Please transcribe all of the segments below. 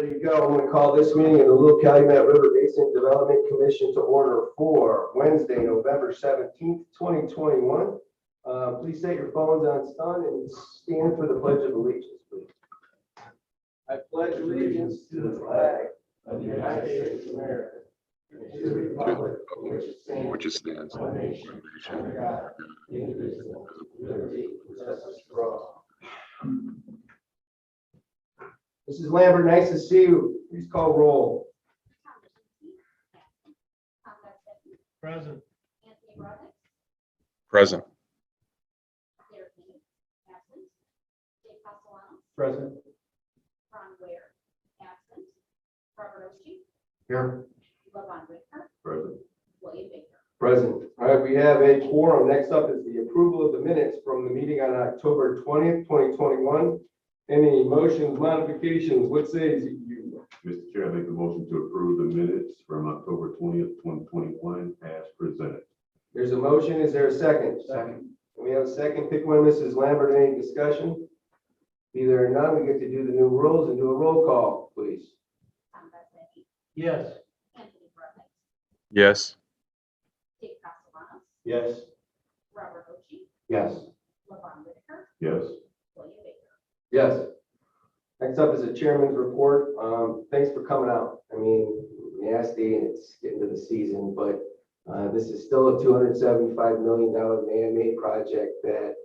ready to go. I'm going to call this meeting of the Little Calumet River Basin Development Commission to order for Wednesday, November 17th, 2021. Please set your phones on stun and stand for the Pledge of Allegiance, please. I pledge allegiance to the flag of the United States of America and to the republic for which it stands, one nation, under God, indivisible, with liberty and justice for all. Mrs. Lambert, nice to see you. Please call roll. Present. Present. Present. Here. Present. Present. All right, we have a quorum. Next up is the approval of the minutes from the meeting on October 20th, 2021. Any motions, modifications? What says you? Mr. Chair, I make a motion to approve the minutes from October 20th, 2021 as presented. There's a motion. Is there a second? Second. We have a second. Pick one, Mrs. Lambert. Any discussion? Either or none, we get to do the new rules and do a roll call, please. Yes. Yes. Yes. Yes. Yes. Yes. Next up is the chairman's report. Thanks for coming out. I mean, nasty and it's getting to the season, but this is still a $275 million man-made project that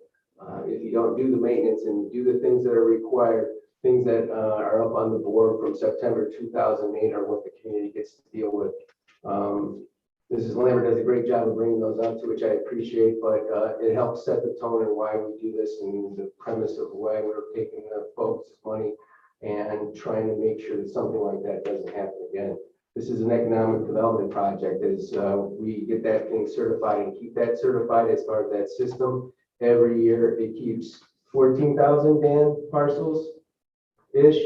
if you don't do the maintenance and do the things that are required, things that are up on the board from September 2008 are what the community gets to deal with. Mrs. Lambert does a great job of bringing those up, to which I appreciate, but it helps set the tone and why we do this and the premise of why we're taking the folks' money and trying to make sure that something like that doesn't happen again. This is an economic development project. As we get that thing certified and keep that certified as part of that system, every year it keeps 14,000 parcels-ish.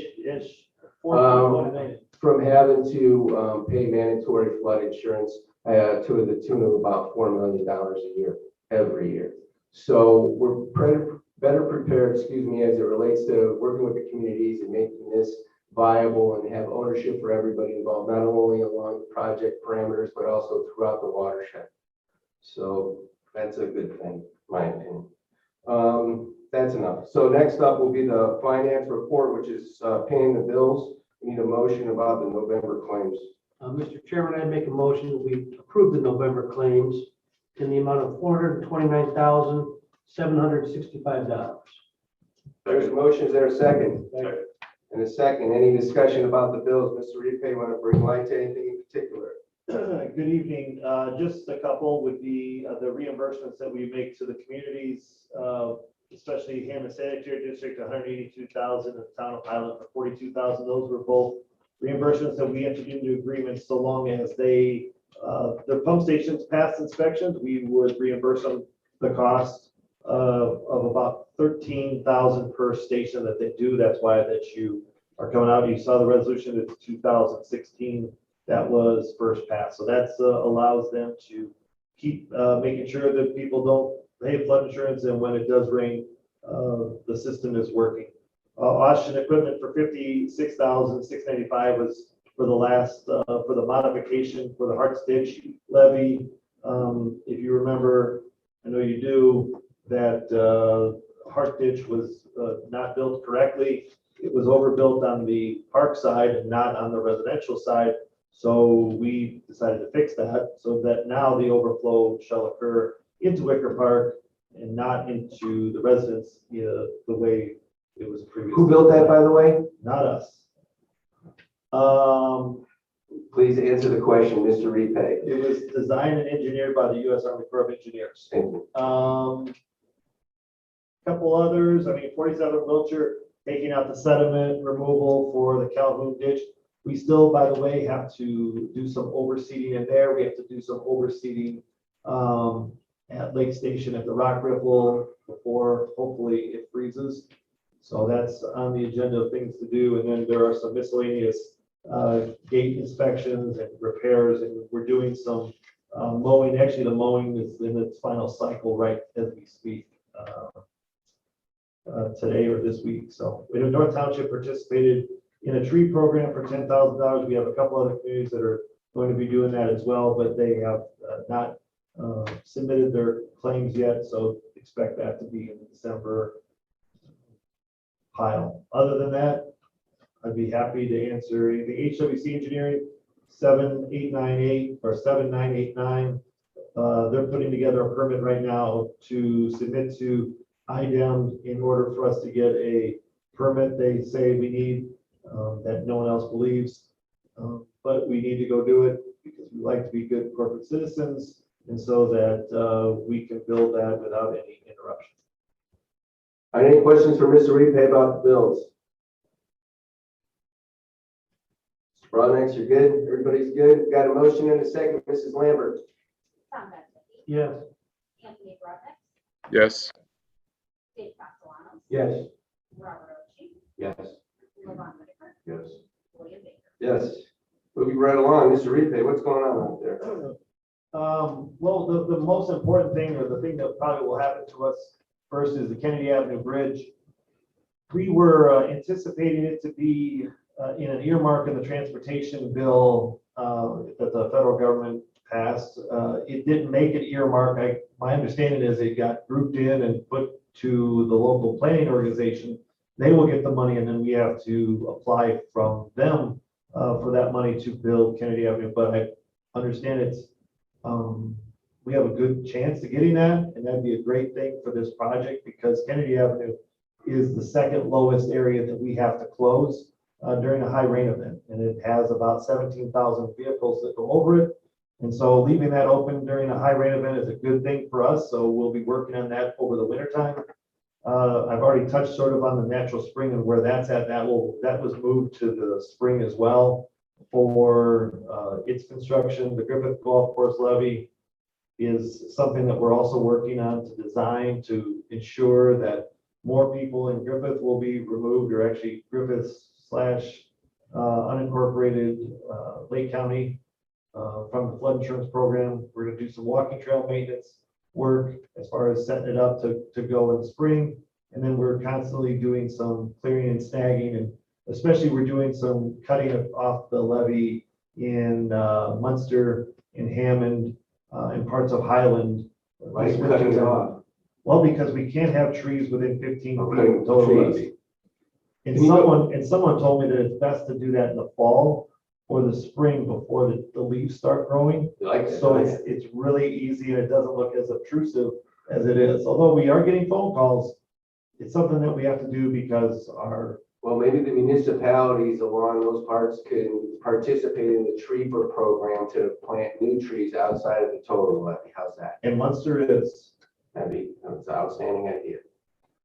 From having to pay mandatory flood insurance to the tune of about $4 million a year, every year. So we're better prepared, as it relates to working with the communities and making this viable and have ownership for everybody involved, not only along project parameters, but also throughout the watershed. So that's a good thing, in my opinion. That's enough. So next up will be the finance report, which is paying the bills. We need a motion about the November claims. Mr. Chairman, I'd make a motion that we approve the November claims in the amount of $429,765. There's a motion. Is there a second? Second. And a second. Any discussion about the bills? Mr. Repay, want to bring light to anything in particular? Good evening. Just a couple would be the reimbursements that we make to the communities, especially Hammond Sanitary District, $182,000, and the town of Highland for $42,000. Those were both reimbursements that we entered into agreements so long as they, their pump stations passed inspections, we would reimburse them the cost of about $13,000 per station that they do. That's why that you are coming out. You saw the resolution. It's 2016. That was first passed. So that allows them to keep making sure that people don't pay flood insurance, and when it does rain, the system is working. Austin equipment for $56,695 was for the last for the modification for the Harts Ditch levee. If you remember, I know you do, that Hart Ditch was not built correctly. It was overbuilt on the park side and not on the residential side. So we decided to fix that so that now the overflow shall occur into Wicker Park and not into the residents the way it was previously. Who built that, by the way? Not us. Please answer the question, Mr. Repay. It was designed and engineered by the U.S. Army Corps of Engineers. Thank you. Couple others. I mean, 47 Wiltshire, taking out the sediment removal for the Calhoun ditch. We still, by the way, have to do some overseeding in there. We have to do some overseeding at Lake Station at the Rock Ripple before hopefully it freezes. So that's on the agenda of things to do. And then there are some miscellaneous gate inspections and repairs, and we're doing some mowing. Actually, the mowing is in its final cycle right as we speak today or this week. So North Township participated in a tree program for $10,000. We have a couple other communities that are going to be doing that as well, but they have not submitted their claims yet, so expect that to be in the December pile. Other than that, I'd be happy to answer anything. HWC Engineering, 7898 or 7989. They're putting together a permit right now to submit to IDEM in order for us to get a permit. They say we need that no one else believes, but we need to go do it because we like to be good corporate citizens, and so that we can build that without any interruption. All right, any questions for Mr. Repay about the bills? Broadnex, you're good? Everybody's good? Got a motion and a second. Mrs. Lambert? Tom Benson. Yes. Anthony Broadneck. yes, Dave Castellanos. Yes. Robert Oshie. Yes. Levon Whitaker. Yes. William Baker. Yes. Moving right along, Mr. Repay, what's going on out there? Well, the most important thing, or the thing that probably will happen to us first, is the Kennedy Avenue Bridge. We were anticipating it to be in an earmark in the transportation bill that the federal government passed. It didn't make an earmark. My understanding is it got grouped in and put to the local planning organization. They will get the money, and then we have to apply from them for that money to build Kennedy Avenue. But I understand it's we have a good chance of getting that, and that'd be a great thing for this project because Kennedy Avenue is the second lowest area that we have to close during a high rain event, and it has about 17,000 vehicles that go over it. And so leaving that open during a high rain event is a good thing for us. So we'll be working on that over the winter time. I've already touched sort of on the natural spring and where that's at. That was moved to the spring as well for its construction. The Griffith Golf Course levee is something that we're also working on to design to ensure that more people in Griffith will be removed, or actually Griffith / unincorporated Lake County from the flood insurance program. We're going to do some walking trail maintenance work as far as setting it up to go in the spring. And then we're constantly doing some clearing and snagging, and especially we're doing some cutting off the levee in Munster, in Hammond, and parts of Highland. Why are you cutting it off? Well, because we can't have trees within 15 feet Okay, of total trees. levee. And Can you someone told me that it's best to do that in the fall or the spring before the leaves start growing. You like that? So it's really easy, and it doesn't look as obtrusive as it is. Although we are getting phone calls, it's something that we have to do because Well, maybe the municipalities along those parts can participate in the tree program to plant new trees outside of the total levy. How's that? and Munster is. That's an outstanding idea.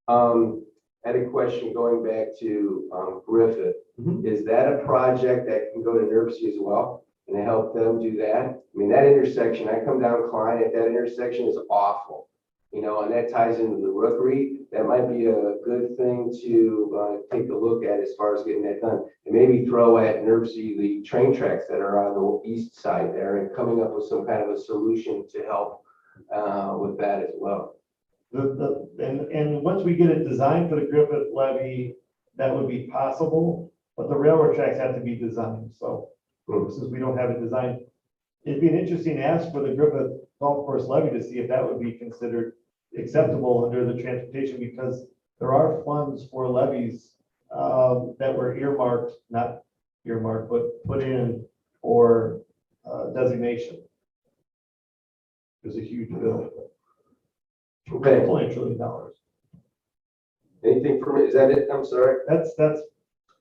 I had a question going back to Griffith. Mhm. Is that a project that can go to NERC as well and help them do that? I mean, that intersection, I come down Klein, at that intersection is awful. You know, and that ties into the rookery. That might be a good thing to take a look at as far as getting that done. And maybe throw at NERC the train tracks that are on the east side there and coming up with some kind of a solution to help with that as well. And once we get it designed for the Griffith levee, that would be possible, but the railroad tracks have to be designed. So since we don't have it designed, it'd be an interesting ask for the Griffith Golf Course levee to see if that would be considered acceptable under the transportation, because there are funds for levies that were not earmarked, but put in for designation. There's a huge bill. Okay, Only $1 trillion. anything for me? Is that it? I'm sorry. That's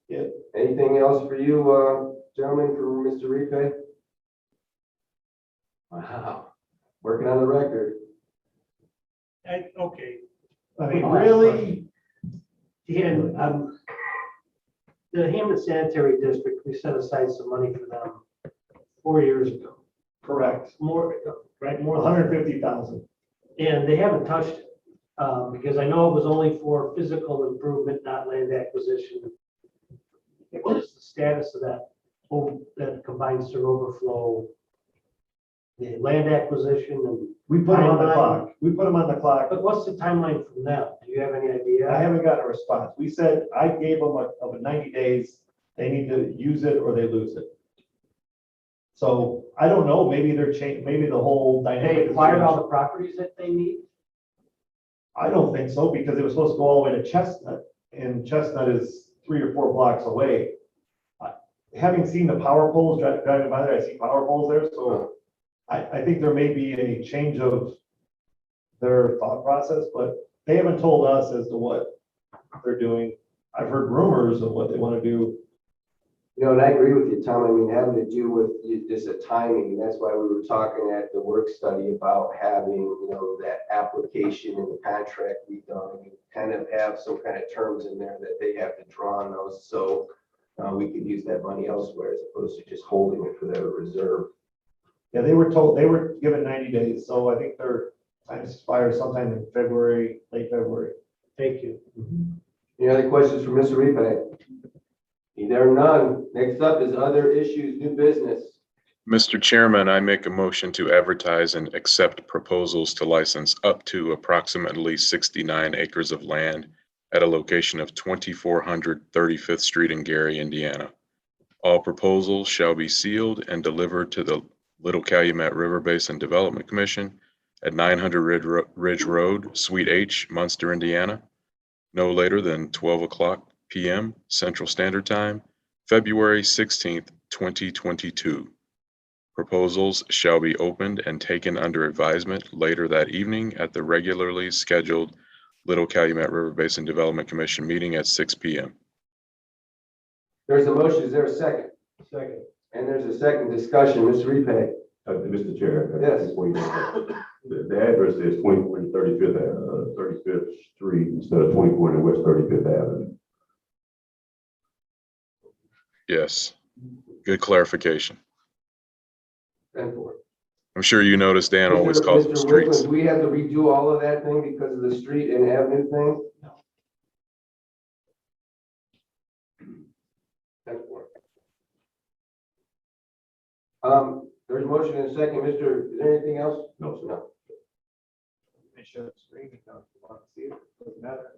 it. Anything else for you, gentlemen, for Mr. Repay? Wow, working on the record. Okay. I mean, really, And the Hammond Sanitary District, we set aside some money for them 4 years ago. correct. More, right, more than 150,000. And they haven't touched it, because I know it was only for physical improvement, not land acquisition. What is the status of that combined sewer overflow? The land acquisition and, We put them on the Timeline. clock. We put them on the clock. but what's the timeline from them? Do you have any idea? I haven't gotten a response. We said, I gave them a 90 days They need to use it or they lose it. So I don't know, maybe they're maybe the whole They dynamic. has acquired all changed. the properties that they need? I don't think so, because it was supposed to go all the way to Chestnut, and Chestnut is 3 or 4 blocks away. Having seen the power poles, driving by there, I see power poles there, so I think there may be a change of their thought process, but they haven't told us as to what they're doing. I've heard rumors of what they want to do. You know, and I agree with you, Tom. I mean, having to do with just a timing, and that's why we were talking at the work study about having, you know, that application and the contract redone. We kind of have some kind of terms in there that they have to draw on those, so we could use that money elsewhere as opposed to just holding it for their reserve. Yeah, they were told, they were given 90 days, so I think their time expires sometime in February, late February. Thank you. Any other questions for Mr. Repay? There are none. Next up is other issues, new business. Mr. Chairman, I make a motion to advertise and accept proposals to license up to approximately 69 acres of land at a location of 2400 35th Street in Gary, Indiana. All proposals shall be sealed and delivered to the Little Calumet River Basin Development Commission at 900 Ridge Road, Suite H, Munster, Indiana, no later than 12:00 p.m. Central Standard Time, February 16th, 2022. Proposals shall be opened and taken under advisement later that evening at the regularly scheduled Little Calumet River Basin Development Commission meeting at 6 p.m. There's a motion. Is there a second? Second. And there's a second discussion. Mr. Repay. Mr. Chair. Yes. Before you go, the address is 24 and 35th Street instead of 24 and West 35th Avenue. Yes, good clarification. And for. I'm sure you noticed Dan always calls them Mr. streets. Wickland, do we have to redo all of that thing because of the street and avenue thing? No. And for. There's a motion and a second. Mr. Is there anything else? No, sir. No. They share the screen if you want to see it, doesn't matter.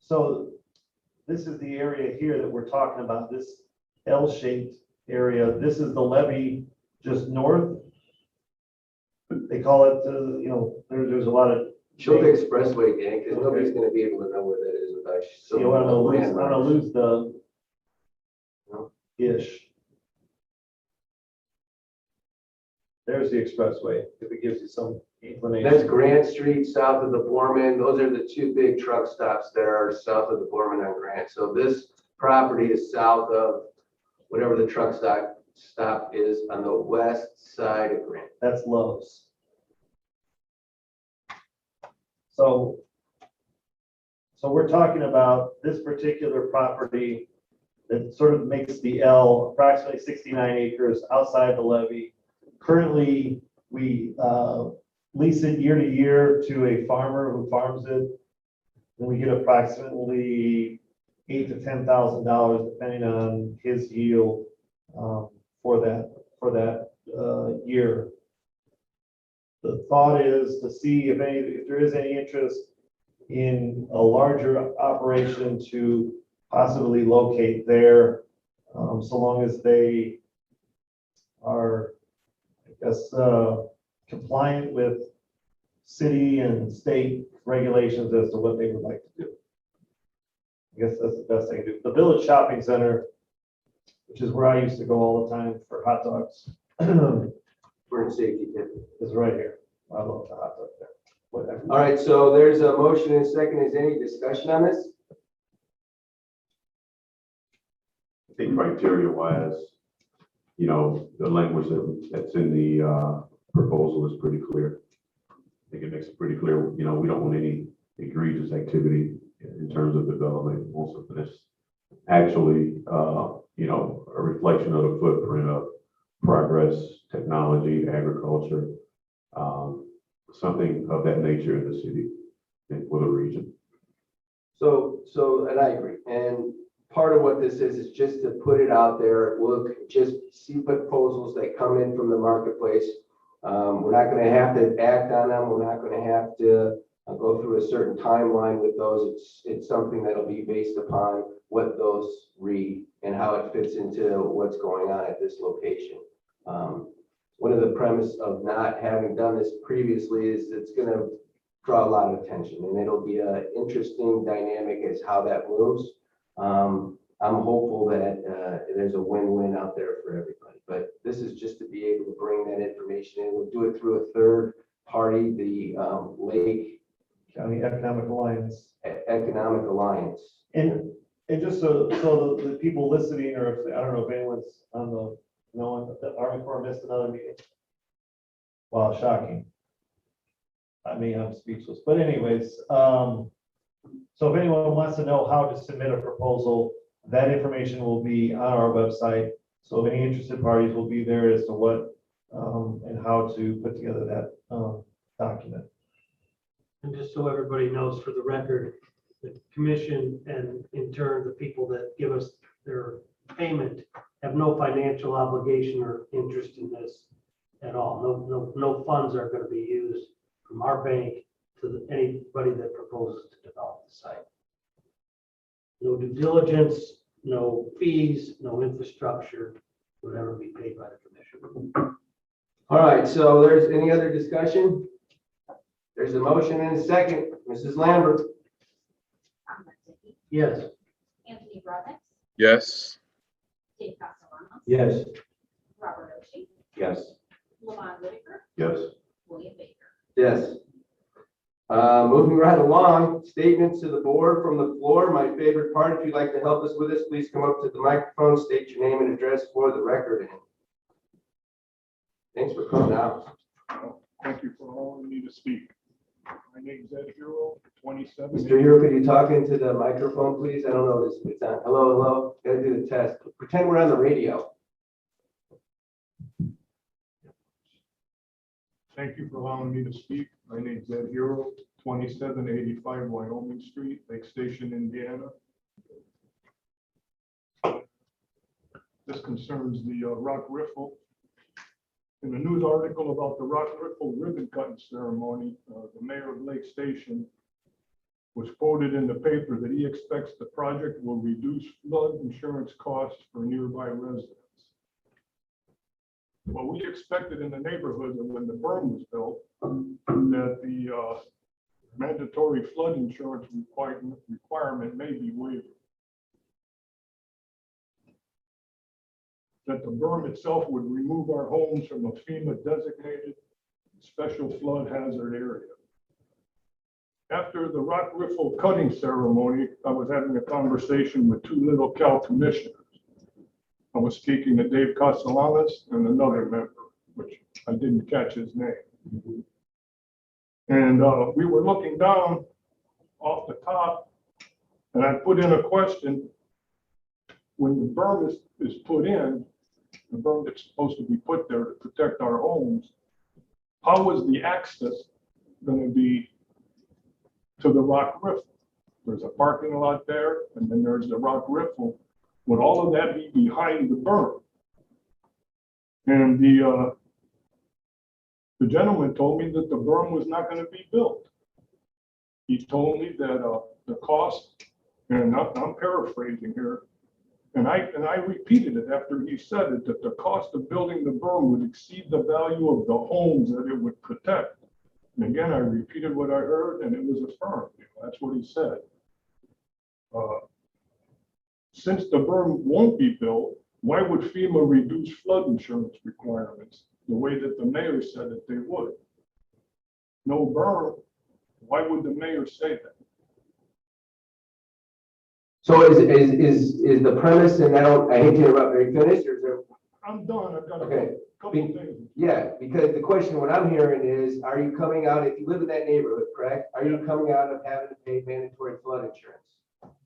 So this is the area here that we're talking about, this L-shaped area. This is the levee just north. They call it, you know, there's a lot of. Show the expressway, gang, because nobody's gonna be able to know where that is without. You want to lose the No. ish. There's the expressway, if it gives you some inclination. That's Grant Street, south of the Borman. Those are the two big truck stops that are south of the Borman on Grant. So this property is south of whatever the truck stop is on the west side of Grant. That's Lowe's. So we're talking about this particular property that sort of makes the L approximately 69 acres outside the levee. Currently, we lease it year to year to a farmer who farms it. And we get approximately $8,000 to $10,000 depending on his yield for that year. The thought is to see if there is any interest in a larger operation to possibly locate there, so long as they are, I guess, compliant with city and state regulations as to what they would like to do. I guess that's the best I can do. The Village Shopping Center, which is where I used to go all the time for hot dogs, For safety tip. is right here. I love the hot dog there. Whatever. All right, so there's a motion and second. Is any discussion on this? I think criteria wise, you know, the language that's in the proposal is pretty clear. I think it makes it pretty clear, you know, we don't want any egregious activity in terms of development. Also, this actually, you know, a reflection of the footprint of progress, technology, agriculture, something of that nature in the city and for the region. So, and I agree. And part of what this is just to put it out there. We'll just see proposals that come in from the marketplace. We're not gonna have to act on them. We're not gonna have to go through a certain timeline with those. It's something that'll be based upon what those read and how it fits into what's going on at this location. One of the premise of not having done this previously is it's gonna draw a lot of attention, and it'll be an interesting dynamic as how that moves. I'm hopeful that there's a win-win out there for everybody, but this is just to be able to bring that information in. We'll do it through a third party, the Lake County Economic Alliance. Economic Alliance. And just so the people listening, or if, I don't know if anyone's on the, no one, the Army Corps missed another meeting. Wow, shocking. I mean, I'm speechless, but anyways, so if anyone wants to know how to submit a proposal, that information will be on our website. So any interested parties will be there as to what, and how to put together that, document. And just so everybody knows for the record, the commission and in turn, the people that give us their payment have no financial obligation or interest in this at all. No funds are going to be used from our bank to anybody that proposes to develop the site. No due diligence, no fees, no infrastructure would ever be paid by the commission. All right, so there's any other discussion? There's a motion and a second. Mrs. Lambert? Tom Martin, Yes. Anthony Roberts, Yes. Dave Castellanos, Yes. Robert Oshie, Yes. Levon Whitaker, Yes. William Baker. Yes. Moving right along, statements to the board from the floor. My favorite part, if you'd like to help us with this, please come up to the microphone, state your name and address for the record. Thanks for coming out. Thank you for allowing me to speak. My name is Ed Hero, 27. Mr. Hero, could you talk into the microphone, please? I don't know if it's on. Hello, hello. Gotta do the test. Pretend we're on the radio. Thank you for allowing me to speak. My name is Ed Hero, 2785 Wyoming Street, Lake Station, Indiana. This concerns the rock riffle. In the news article about the rock riffle ribbon cutting ceremony, the mayor of Lake Station was quoted in the paper that he expects the project will reduce flood insurance costs for nearby residents. Well, we expected in the neighborhood that when the berm was built, that the mandatory flood insurance requirement may be waived. That the berm itself would remove our homes from a FEMA designated special flood hazard area. After the rock riffle cutting ceremony, I was having a conversation with two Little Cal commissioners. I was speaking to Dave Castellanos and another member, which I didn't catch his name. And we were looking down off the top, and I put in a question. When the berm is put in, the berm that's supposed to be put there to protect our homes, how is the access going to be to the rock riffle? There's a parking lot there, and then there's the rock riffle. Would all of that be behind the berm? And the gentleman told me that the berm was not going to be built. He told me that the cost, and I'm paraphrasing here, and I repeated it after he said it, that the cost of building the berm would exceed the value of the homes that it would protect. And again, I repeated what I heard, and it was affirmed. That's what he said. Since the berm won't be built, why would FEMA reduce flood insurance requirements the way that the mayor said that they would? No berm, why would the mayor say that? So is the premise, and I hate to interrupt, are you finished or is there? I'm done, I've got a Okay. couple things. Yeah, because the question, what I'm hearing is, are you coming out, if you live in that neighborhood, correct? Are you coming out of having to pay mandatory flood insurance?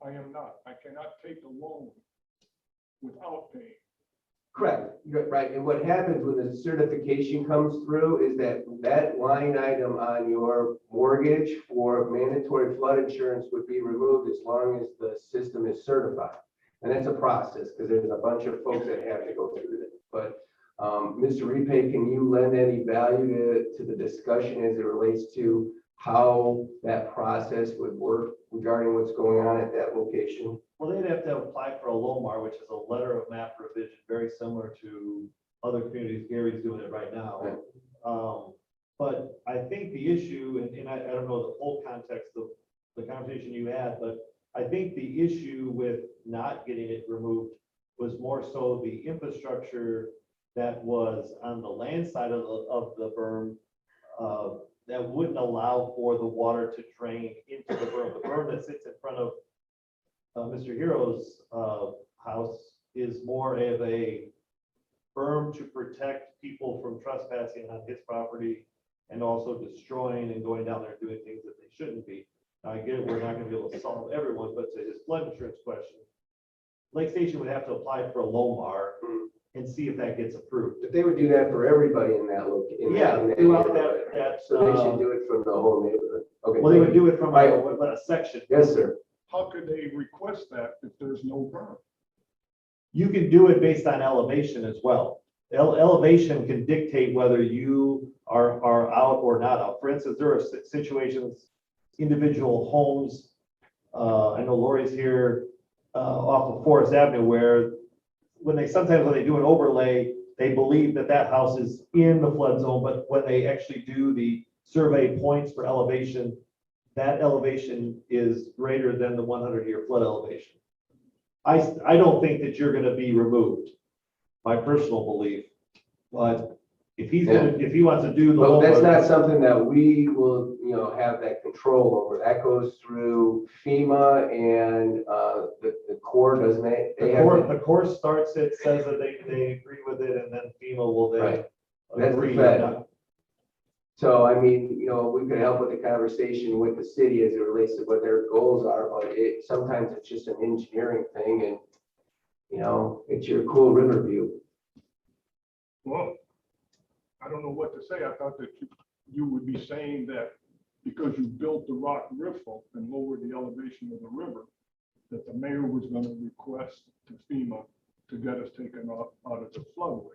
I am not. I cannot take a loan without paying. Correct, right, and what happens when the certification comes through is that line item on your mortgage for mandatory flood insurance would be removed as long as the system is certified. And that's a process, because there's a bunch of folks that have to go through it. But Mr. Repay, can you lend any value to the discussion as it relates to how that process would work regarding what's going on at that location? Well, they'd have to apply for a LOMAR, which is a letter of map revision, very similar to other communities. Gary's doing it right now. Right. But I think the issue, and I don't know the whole context of the conversation you had, but I think the issue with not getting it removed was more so the infrastructure that was on the land side of the berm, that wouldn't allow for the water to drain into the berm. The berm that sits in front of Mr. Hero's house is more of a berm to protect people from trespassing on his property and also destroying and going down there and doing things that they shouldn't be. Now, I get it, we're not gonna be able to solve everyone, but to his flood insurance question, Lake Station would have to apply for a LOMAR and see if that gets approved. But they would do that for everybody in that location. Yeah, throughout that, So they should do it from the whole neighborhood. Okay. well, they would do it from Right. a section. Yes, sir. How could they request that if there's no berm? You can do it based on elevation as well. Elevation can dictate whether you are out or not out. For instance, there are situations, individual homes, I know Lori's here, off of Forest Avenue, where sometimes when they do an overlay, they believe that that house is in the flood zone, but when they actually do the survey points for elevation, that elevation is greater than the 100-year flood elevation. I don't think that you're gonna be removed, my personal belief, but if he wants to do the. But that's whole- not something that we will, have that control over. That goes through FEMA and, the Corps, doesn't it? They have to- The Corps starts it, says that they agree with it, and then FEMA will then Right. That's the agree. Fed. So, I mean, we could help with the conversation with the city as it relates to what their goals are, but sometimes it's just an engineering thing and, it's your cool river view. Well, I don't know what to say. I thought that you would be saying that because you built the rock riffle and lowered the elevation of the river, that the mayor was gonna request to FEMA to get us taken out of the floodway.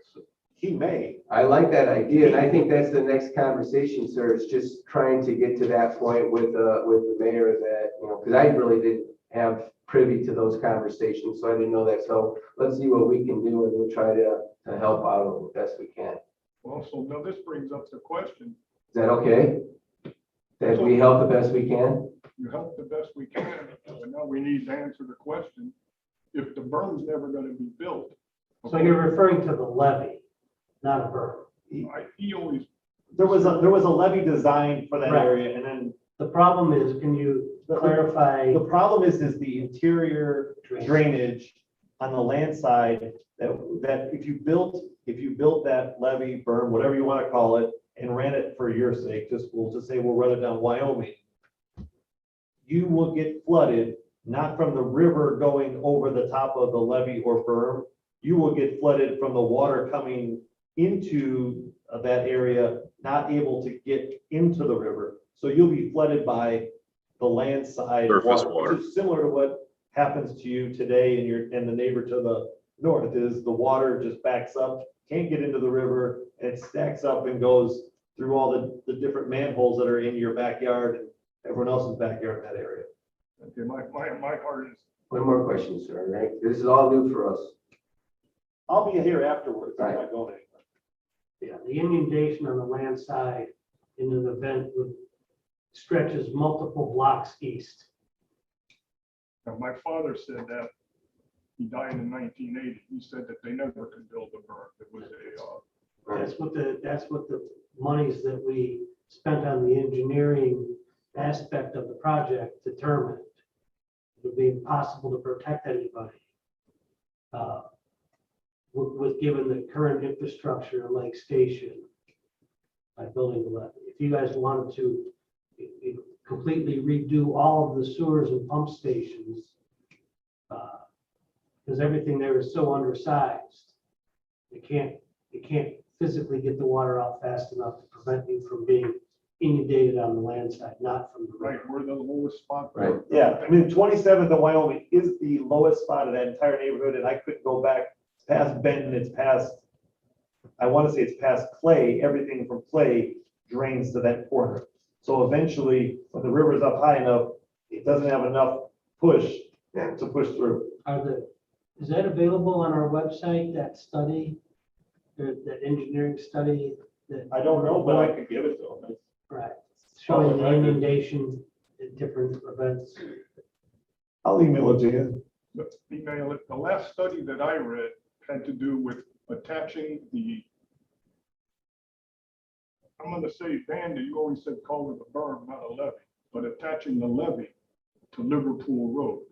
He may. I like that idea, and I think that's the next conversation, sir. It's just trying to get to that point with the mayor that, because I really didn't have privy to those conversations, so I didn't know that. So let's see what we can do, and we'll try to help out the best we can. Well, so now this brings up the question, Is that okay? That we help the best we can? you help the best we can, but now we need to answer the question, if the berm's never gonna be built. So you're referring to the levee, not a berm. He always, There was a levee designed for that Right. area, and then The problem is, can you clarify? the problem is the interior drainage on the land side, that if you built that levee, berm, whatever you want to call it, and ran it for your sake, we'll just say we'll run it down Wyoming, you will get flooded, not from the river going over the top of the levee or berm. You will get flooded from the water coming into that area, not able to get into the river. So you'll be flooded by the land side Surface water, water. which is similar to what happens to you today and the neighbor to the north is the water just backs up, can't get into the river, and it stacks up and goes through all the different manholes that are in your backyard and everyone else's backyard in that area. okay, my heart is, One more question, sir, right? This is all new for us. I'll be here afterwards. I'm not going anywhere. Yeah, the inundation on the land side into the vent stretches multiple blocks east. now, my father said that, he died in 1980, he said that they never could build a berm. It was That's what the monies that we spent on the engineering aspect of the project determined. It would be impossible to protect anybody. With given the current infrastructure in Lake Station by building the levee. If you guys wanted to completely redo all of the sewers and pump stations, because everything there is so undersized, it can't physically get the water out fast enough to prevent you from being inundated on the land side, not from the right, river. we're the lowest spot. Right. Yeah, I mean, 27th of Wyoming is the lowest spot of that entire neighborhood, and I couldn't go back past Benton, it's past, I want to say it's past Clay, everything from Clay drains to that corner. So eventually, when the river's up high enough, it doesn't have enough push to push through. Is that available on our website, that study, that engineering study? That I don't know, but I could give it to them. Right, showing the inundation at different events. I'll email it to you. Email it. The last study that I read had to do with attaching the, I'm gonna say, Vandy, you always said call it a berm, not a levee, but attaching the levee to Liverpool Road.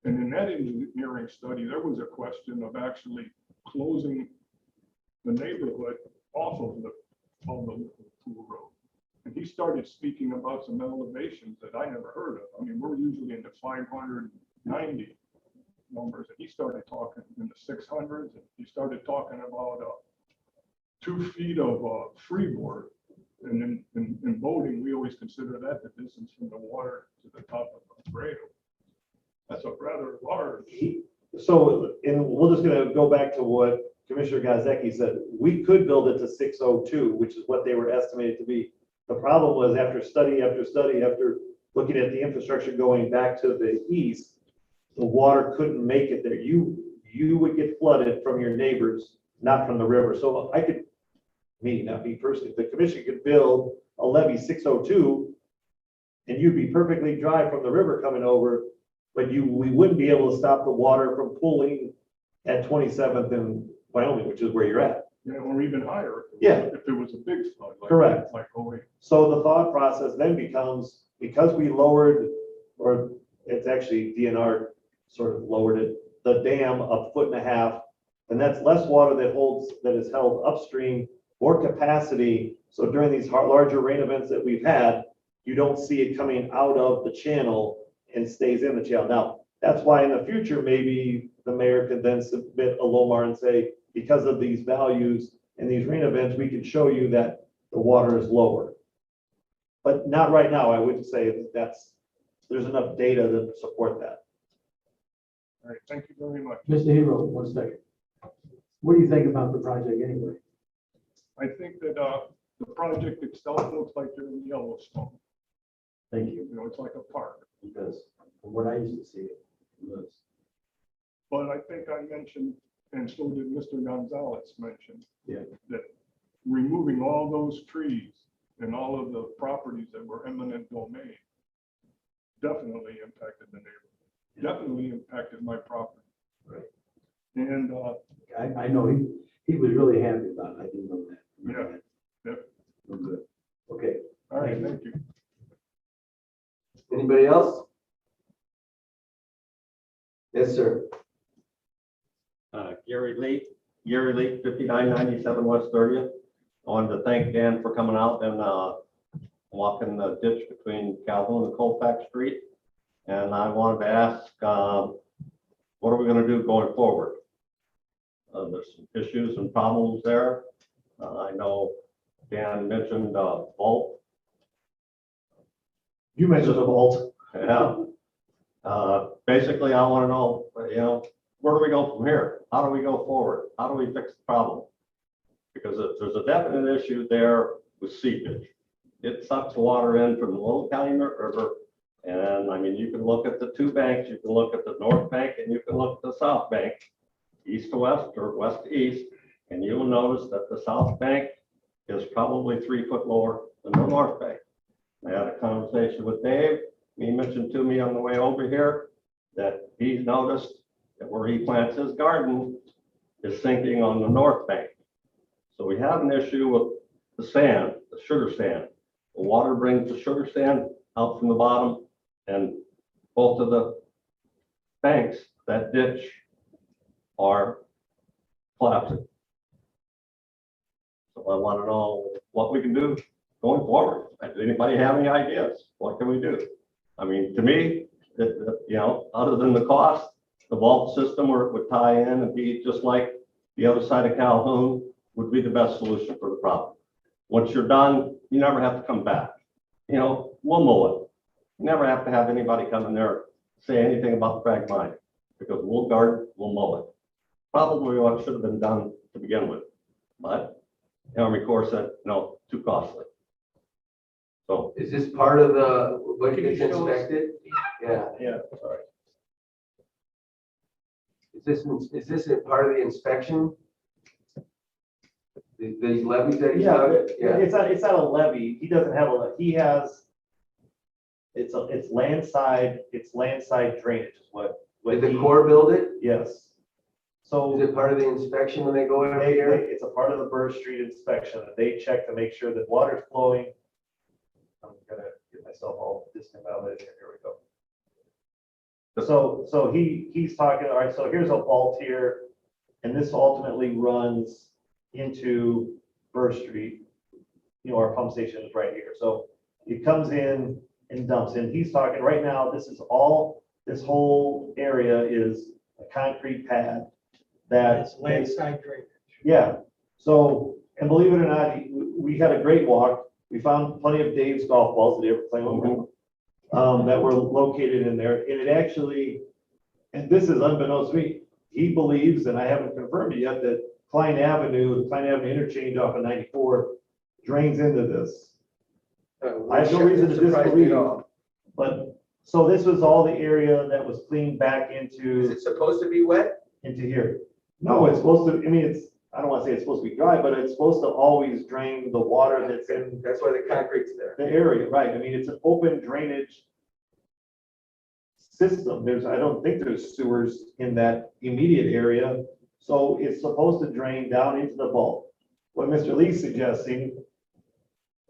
And in that engineering study, there was a question of actually closing the neighborhood off of the Liverpool Road. And he started speaking about some elevations that I never heard of. I mean, we're usually in the 590 numbers, and he started talking in the 600s, and he started talking about 2 feet of freeboard. And in boating, we always consider that the distance from the water to the top of the grade. That's a rather large. So, and we're just gonna go back to what Commissioner Gazeki said. We could build it to 602, which is what they were estimated to be. The problem was after study after study, after looking at the infrastructure going back to the east, the water couldn't make it there. You would get flooded from your neighbors, not from the river. So I could, me, not me personally, the commission could build a levee 602 and you'd be perfectly dry from the river coming over, but we wouldn't be able to stop the water from pooling at 27th and Wyoming, which is where you're at. Yeah, or even higher. Yeah. If there was a big flood. Correct. Like, oh, wait. So the thought process then becomes, because we lowered, or it's actually DNR sort of lowered it, the dam 1.5 feet, and that's less water that is held upstream, more capacity. So during these larger rain events that we've had, you don't see it coming out of the channel and stays in the channel. Now, that's why in the future, maybe the mayor could then submit a LOMAR and say, because of these values and these rain events, we can show you that the water is lower. But not right now. I wouldn't say there's enough data to support that. All right, thank you very much. Mr. Hero, 1 second. What do you think about the project anyway? I think that the project itself looks like you're in Yellowstone. Thank you. You know, it's like a park. Because from what I used to see, it was. But I think I mentioned, and so did Mr. Gonzalez mention, Yeah. that removing all those trees and all of the properties that were eminent domain definitely impacted the neighborhood, definitely impacted my property. Right. And I know he was really happy about it. I didn't know that. Yeah. Yep. Oh, good. Okay. all right, thank you. Anybody else? Yes, sir. Gary Lee, 5997 West 30th. I wanted to thank Dan for coming out and walking the ditch between Calhoun and Colfax Street. And I wanted to ask, what are we going to do going forward? There's some issues and problems there. I know Dan mentioned vault. You mentioned the vault. Yeah. Basically, I want to know, where do we go from here? How do we go forward? How do we fix the problem? Because there's a definite issue there with seepage. It sucks water in from the Little Calumet River. And I mean, you can look at the 2 banks, you can look at the north bank and you can look at the south bank, east to west or west to east. And you will notice that the south bank is probably 3 foot lower than the north bank. I had a conversation with Dave. He mentioned to me on the way over here that he's noticed that where he plants his garden is sinking on the north bank. So we have an issue with the sand, the sugar sand. The water brings the sugar sand out from the bottom, and both of the banks, that ditch, are collapsing. So I want to know what we can do going forward. Does anybody have any ideas? What can we do? I mean, to me, other than the cost, the vault system where it would tie in and be just like the other side of Calhoun would be the best solution for the problem. Once you're done, you never have to come back. We'll mow it. You never have to have anybody come in there say anything about the frag mine, because we'll garden, we'll mow it. Probably what should have been done to begin with. But the Army Corps said, no, too costly. So Is this part of the, what Can you gets show us? inspected? Yeah. Yeah, sorry. Is this a part of the inspection? These levies that he's Yeah, dug? it's not a levy. He doesn't have a, he has, it's landside drainage is what. Did the he- Corps build it? Yes. So. Is it part of the inspection when they go in They- here? It's a part of the Burr Street inspection that they check to make sure that water's flowing. I'm gonna get myself all discombobulated here. Here we go. So he's talking, all right, so here's a vault here, and this ultimately runs into Burr Street. You know, our pump station is right here. So it comes in and dumps in. He's talking right now, this whole area is a concrete pad that. It's landside drainage. Yeah, so, and believe it or not, we had a great walk. We found plenty of Dave's golf balls that he ever played with, that were located in there. And it actually, and this is unbeknownst to me, he believes, and I haven't confirmed it yet, that Klein Avenue interchange off of 94 drains into this. I have no reason to disbelieve, but, so this was all the area that was cleaned back Is into it supposed to be wet? here. No, it's supposed to, I mean, I don't want to say it's supposed to be dry, but it's supposed to always drain the water that's in That's why the concrete's there. the area, right? I mean, it's an open drainage system. I don't think there's sewers in that immediate area. So it's supposed to drain down into the vault. What Mr. Lee's suggesting,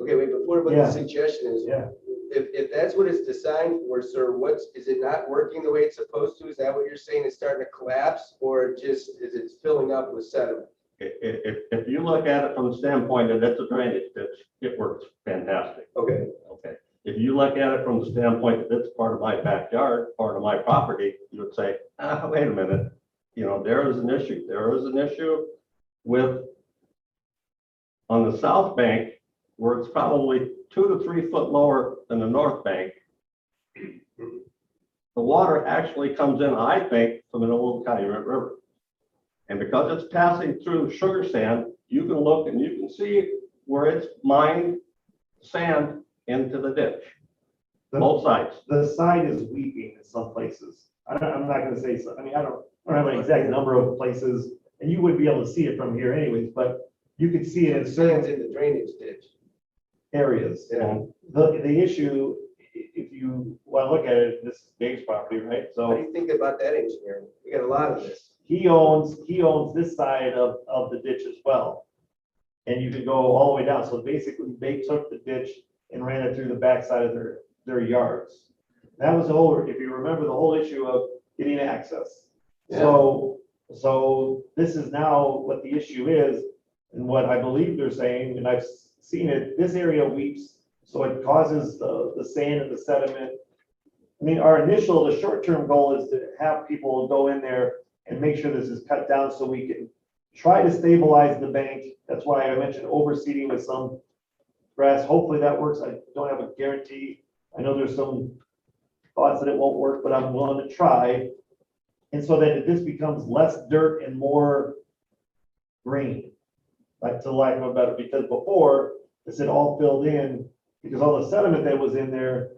Okay, wait, before, what Yeah. the suggestion is, yeah, if that's what it's designed for, sir, is it not working the way it's supposed to? Is that what you're saying? It's starting to collapse, or is it filling up with sediment? if you look at it from the standpoint that it's a drainage ditch, it works fantastic. Okay. Okay. If you look at it from the standpoint that it's part of my backyard, part of my property, you would say, wait a minute, you know, there is an issue. There is an issue with on the south bank where it's probably 2 to 3 foot lower than the north bank. The water actually comes in, I think, from an old Calumet River. And because it's passing through sugar sand, you can look and you can see where it's mined sand into the ditch, both sides. the side is weeping in some places. I'm not gonna say so. I mean, I don't have an exact number of places, and you wouldn't be able to see it from here anyways, but you could see it in Sand's certain in the drainage ditch. areas. Yeah. The issue, if you want to look at it, this is Dave's property, right? What do So you think about that engineering? We got a lot of this. he owns this side of the ditch as well. And you could go all the way down. So basically, they took the ditch and ran it through the backside of their yards. That was the whole, if you remember, the whole issue of getting access. So this is now what the issue is, and what I believe they're saying, and I've seen it, this area weeps, so it causes the sand and the sediment. I mean, the short-term goal is to have people go in there and make sure this is cut down so we can try to stabilize the bank. That's why I mentioned overseeding with some grass. Hopefully that works. I don't have a guarantee. I know there's some thoughts that it won't work, but I'm willing to try. And so that this becomes less dirt and more green, like to lack of a better, because before this had all filled in, because all the sediment that was in there,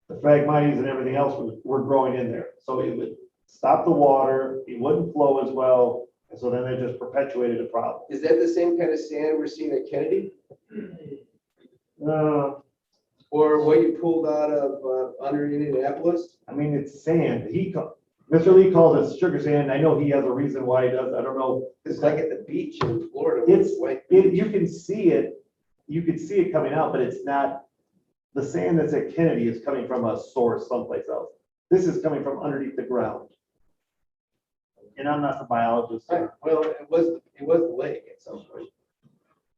the phragmites and everything else were growing in there. So it would stop the water, it wouldn't flow as well, and so then they just perpetuated the problem. Is that the same kind of sand we're seeing at Kennedy? Or what you pulled out of under Indianapolis? I mean, it's sand. Mr. Lee calls it sugar sand. I know he has a reason why he does. I don't know. It's like at the beach in Florida. It's, white you can see it coming out, but it's not, the sand that's at Kennedy is coming from a source someplace else. This is coming from underneath the ground. And I'm not the biologist. Right. Well, it was the lake at some point.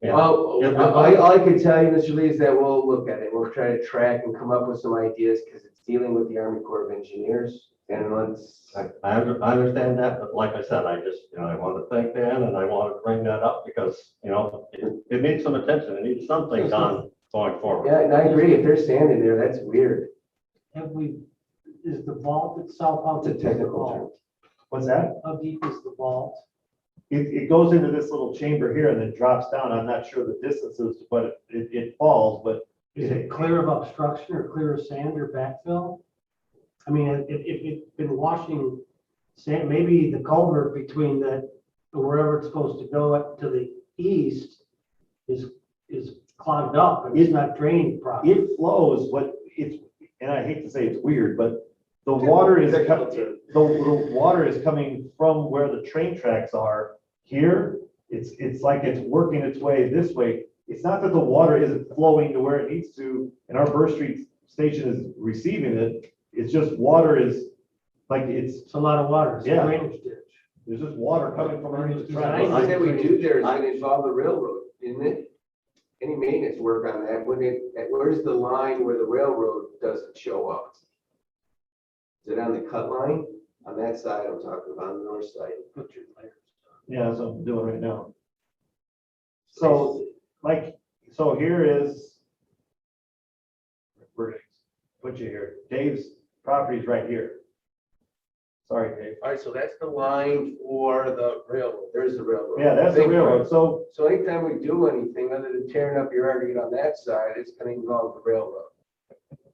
Yeah. Well, Yeah, all I can tell you, Mr. Lee, is that we'll look at it. We'll try to track and come up with some ideas because it's dealing with the Army Corps of Engineers. And I understand that, but like I said, I just, I want to thank Dan and I want to bring that up because, it needs some attention. It needs something done going forward. yeah, and I agree. If they're standing there, that's weird. Is the vault itself, how It's a deep is the technical term. vault? What's that? How deep is the vault? it goes into this little chamber here and then drops down. I'm not sure the distances, but it falls, but Is it clear of obstruction or clear of sand or backfill? I mean, if it's been washing sand, maybe the culvert between wherever it's supposed to go up to the east is clogged up and it's not drained properly. it flows, but it's, and I hate to say it's weird, but the water is coming, the water is coming from where the train tracks are here. It's like it's working its way this way. It's not that the water isn't flowing to where it needs to, and our Burr Street station is receiving it. It's just water is, like, It's a lot of water. It's a Yeah. drainage ditch. there's just water coming from underneath the track. Anything that we do there is gonna involve the railroad, isn't it? Any maintenance work on that, where's the line where the railroad doesn't show up? Is it on the cut line? On that side, I'm talking about on the north side. Put your layers. Yeah, that's what I'm doing right now. So, like, so here is, where, put you here, Dave's property is right here. Sorry, Dave. All right, so that's the line for the railroad. There's the railroad. Yeah, that's the Big railroad. one. So, So anytime we do anything other than tearing up your yard to get on that side, it's gonna involve the railroad.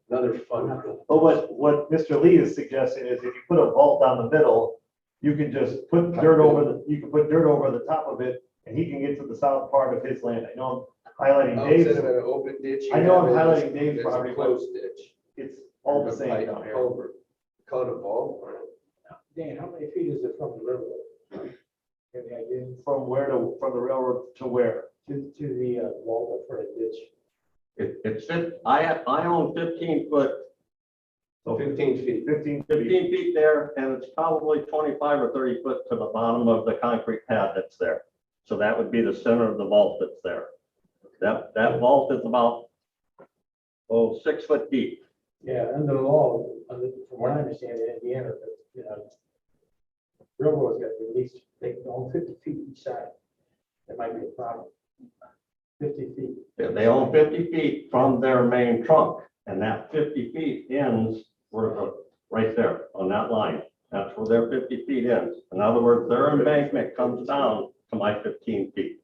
Another fun. but what Mr. Lee is suggesting is if you put a vault down the middle, you can just put dirt over you can put dirt over the top of it, and he can get to the south part of his land. I know I'm highlighting Instead Dave's, of an open ditch. I know I'm you have highlighting is- Dave's there's a property, but Closed ditch. it's all the There's a same pipe down here. Culvert. Call it a vault. Dan, how many feet is it from the railroad? Any idea? From the railroad to where? To the wall for the ditch? It's, I own 15 foot, So 15 feet. 15 feet. 15 feet there, and it's probably 25 or 30 foot to the bottom of the concrete pad that's there. So that would be the center of the vault that's there. That vault is about, 6 foot deep. Yeah, under the law, from what I understand in Indiana, you know, railroad's got to at least, they can own 50 feet each side. That might be a problem. 50 feet. They own 50 feet from their main trunk, and that 50 feet ends right there on that line. That's where their 50 feet ends. In other words, their embankment comes down to my 15 feet.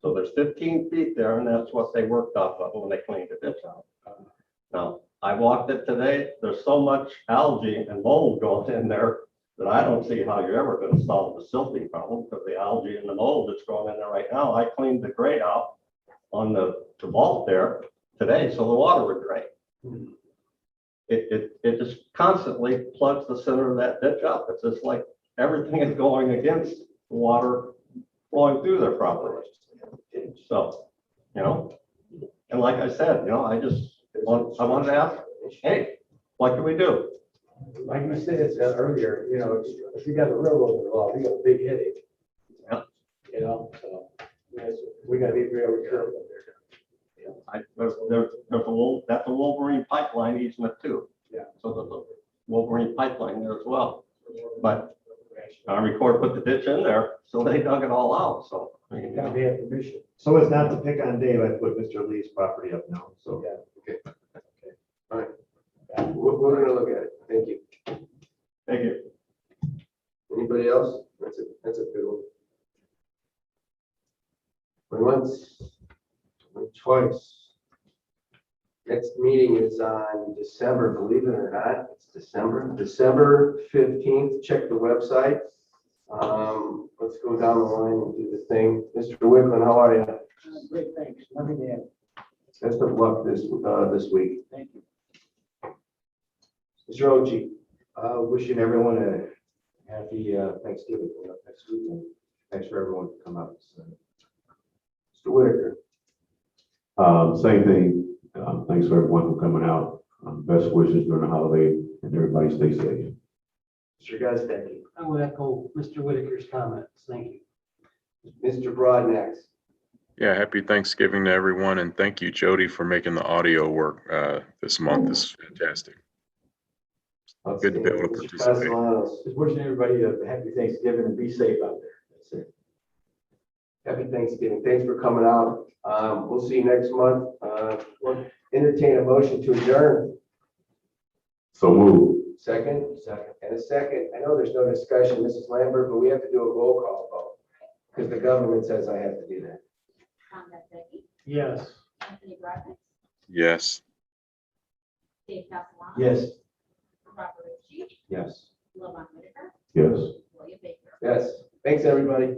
So there's 15 feet there, and that's what they worked off of when they cleaned the ditch out. Now, I walked it today. There's so much algae and mold going in there that I don't see how you're ever going to solve the silting problem, because the algae and the mold that's growing in there right now. I cleaned the grate out on the vault there today, so the water would drain. It just constantly plugs the center of that ditch up. It's just like everything is going against the water flowing through their property. So, and like I said, I wanted to ask, hey, what can we do? Like you said earlier, if you got a railroad involved, you got a big headache. Yeah. So yes, we gotta be very careful there. That's a Wolverine pipeline easement too. Yeah. So there's a Wolverine pipeline there as well. But Army Corps put the ditch in there, so they dug it all out, so. You gotta have permission. So as not to pick on Dave, I put Mr. Lee's property up now, so. Yeah. We're gonna look at it. Thank you. Thank you. Anybody else? That's a good one. Going once, going twice. Next meeting is on December, believe it or not, it's December 15th. Check the website. Let's go down the line and do the thing. Mr. Wickman, how are you? Great, thanks. Nothing to add. Best of luck this week. Thank you. Mr. Ochi. Wishing everyone a happy Thanksgiving coming up next week. And thanks for everyone to come out. So, Mr. Whitaker. Same thing. Thanks for everyone for coming out. Best wishes during the holiday, and everybody stay safe. Mr. Gustafsson. I would echo Mr. Whitaker's comments. Thank you. Mr. Broadnax. Yeah, happy Thanksgiving to everyone, and thank you, Jodi, for making the audio work this month. This is fantastic. Good to be able to Mr. participate. Castellanos. Just wishing everybody a happy Thanksgiving and be safe out there. That's it. Happy Thanksgiving. Thanks for coming out. We'll see you next month. We'll entertain a motion to adjourn. So move. Second? Second. And a second, I know there's no discussion, Mrs. Lambert, but we have to do a roll call vote. Because the government says I have to do that. Tom Becky, Yes. Anthony Broderick, Yes. Dave Castellano. Yes. Robert Ritchie, Yes. Lil Whitaker, Yes. William Baker. Yes. Thanks, everybody.